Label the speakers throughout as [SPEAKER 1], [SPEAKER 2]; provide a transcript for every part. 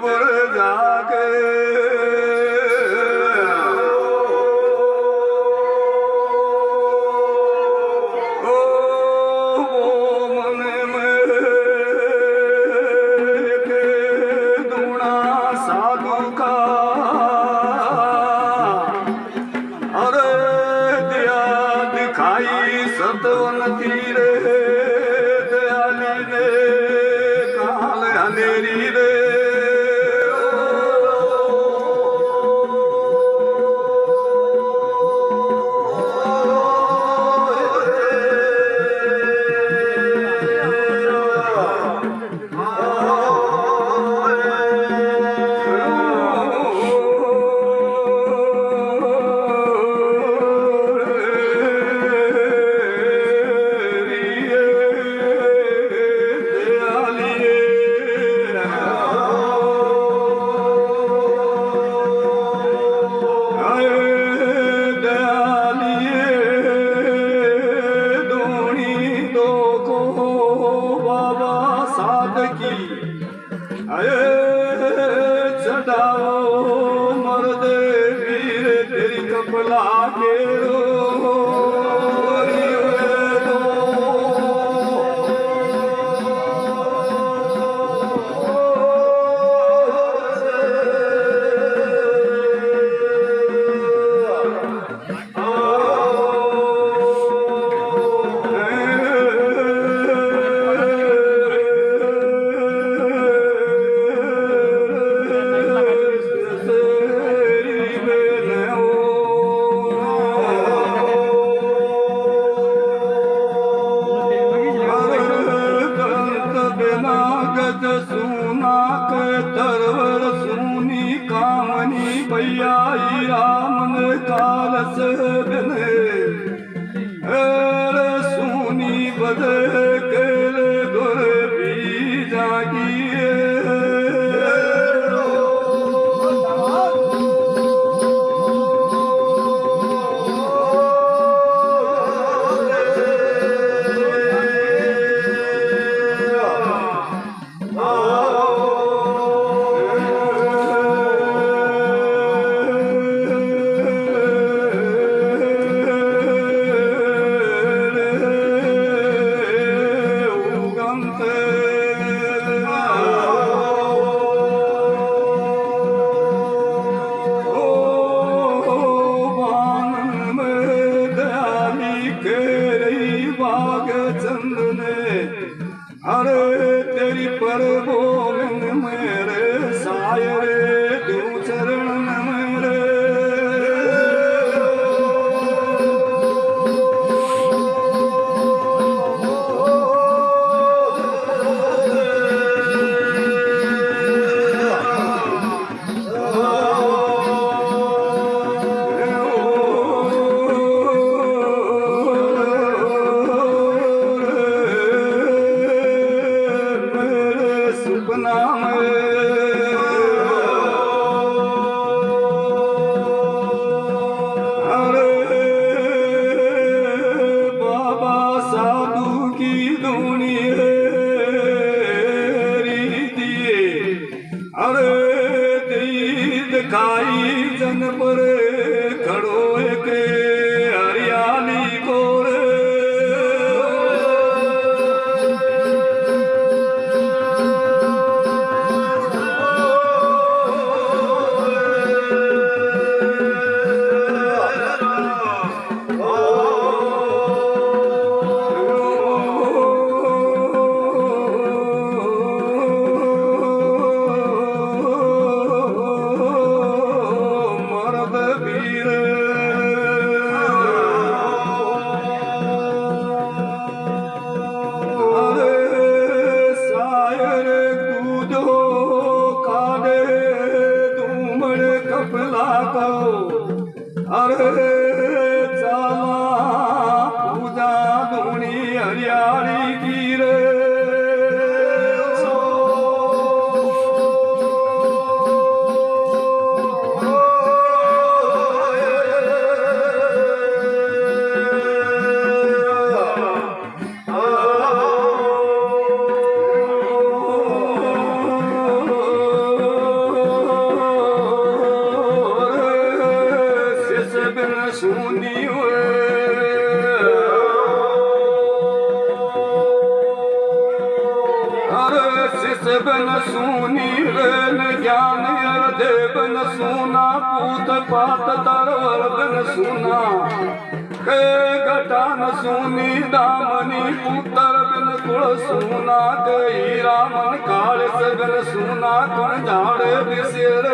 [SPEAKER 1] बुर जाके ओ वो मन में के दूना साधु का अरे दिया दिखाई सतवन तीरे दयाली ने काल अंधेरी रे कपला के सुना के तरवर सुनी कामनी भैया राम कालस बने सुनी बदे के गुर भी जागिए अरे तेरी परबो में मेरे सायरे दू चरण मेरे दिखाई जन पर खड़ो के हरियाली गोरे अरे चाला पूजा धूनी हरियाली की रे देवन सुना पूत पात तरवर बन सुना के घटान सुनी दामनी पुत्र बिन कुल सुना के हीरा मन काल सगन सुना कण झाड़े बिसेर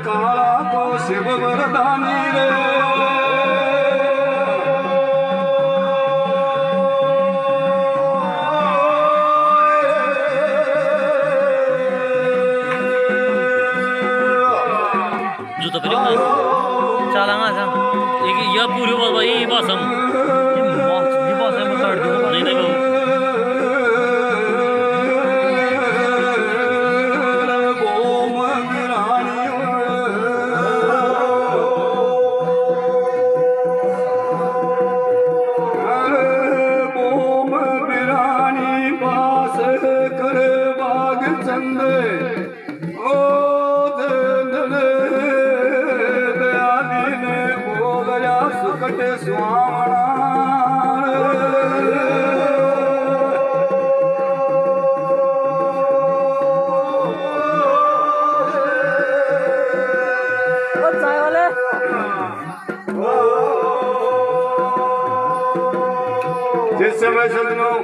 [SPEAKER 1] काला को शिव वरदानी रे
[SPEAKER 2] जूता पहले चालांगा सा एक या पूरी बात ये बासम ये बासम काट दूं नहीं नहीं बाबू
[SPEAKER 1] जिस समय सदनों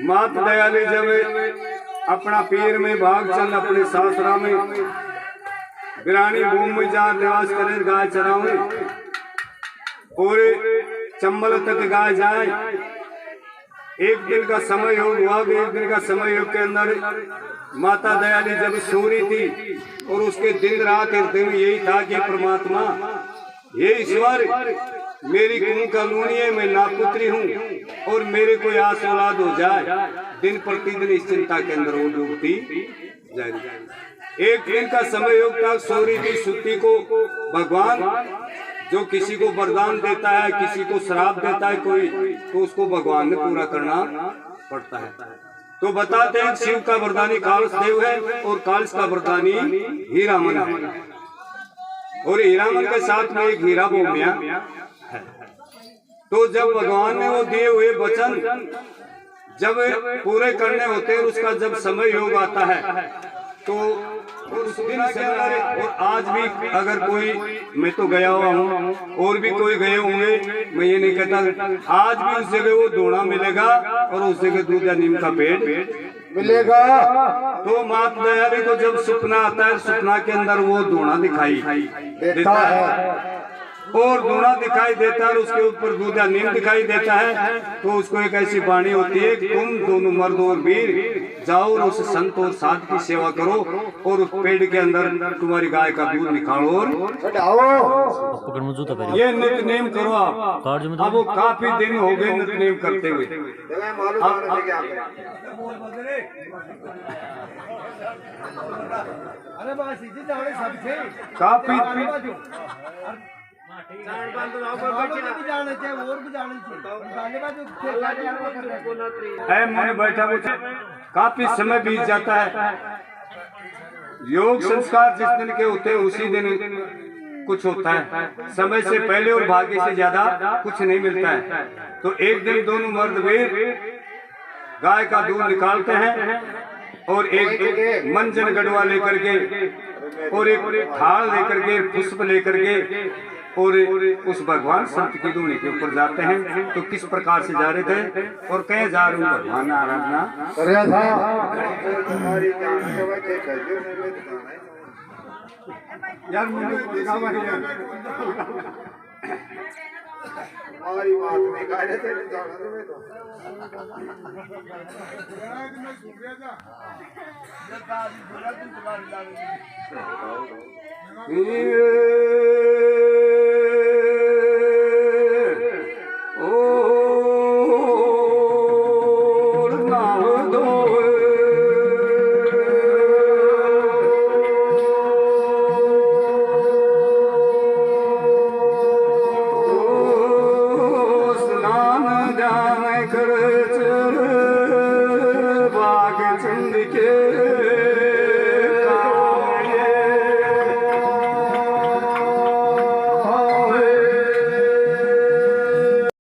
[SPEAKER 1] मात दयाली जब अपना पीर में भाग चल अपने सासरा में बिरानी भूमि में जा निवास करे गाय चरावे पूरे चंबल तक गाय जाए। एक दिन का समय योग हुआ एक दिन का समय योग के अंदर माता दयाली जब सो रही थी और उसके दिन रात हृदय में यही था कि परमात्मा ये ईश्वर मेरी कुंभ का लूनी है, मैं नापुत्री हूँ और मेरे कोई आस औलाद हो जाए। दिन प्रतिदिन इस चिंता के अंदर वो डूबती जाएगी। एक दिन का समय योग था, सो रही थी सुती को भगवान जो किसी को वरदान देता है किसी को श्राप देता है कोई तो उसको भगवान ने पूरा करना पड़ता है। तो बताते हैं शिव का वरदानी कालस देव है और कालस का वरदानी हीरामन है और हीरामन के साथ में एक हीरा बोमिया है। तो जब भगवान ने वो दिए हुए वचन जब पूरे करने होते हैं उसका जब समय योग आता है तो उस दिन से और आज भी अगर कोई मैं तो गया हुआ हूँ और भी कोई गए होंगे मैं ये नहीं कहता आज भी उस जगह वो दोना मिलेगा और उस जगह दूध या नीम का पेड़ मिलेगा। तो मात दयाली को जब सपना आता है सपना के अंदर वो दोना दिखाई देता है और दोना दिखाई देता है उसके ऊपर दूध या नीम दिखाई देता है। तो उसको एक ऐसी वाणी होती है तुम दोनों मर्द और वीर जाओ और उस संत और साध की सेवा करो और उस पेड़ के अंदर तुम्हारी गाय का दूध निकालो और ये नित्य नेम करो आप। अब वो काफी दिन हो गए नित्य नेम करते हुए। काफी बैठा काफी समय बीत जाता है। योग संस्कार जिस दिन के होते हैं उसी दिन कुछ होता है, समय से पहले और भाग्य से ज्यादा कुछ नहीं मिलता है। तो एक दिन दोनों मर्द वीर गाय का दूध निकालते हैं और एक मंजन गढ़वा लेकर के और एक थाल लेकर के पुष्प लेकर के और उस भगवान संत की धूनी के ऊपर जाते हैं। तो किस प्रकार से जा रहे थे और कहे जा रहे हूँ भगवान आराधना कर रहा था। यार
[SPEAKER 3] हमारी बात नहीं कह रहे थे जाना तुम्हें तो
[SPEAKER 1] बाग चंद के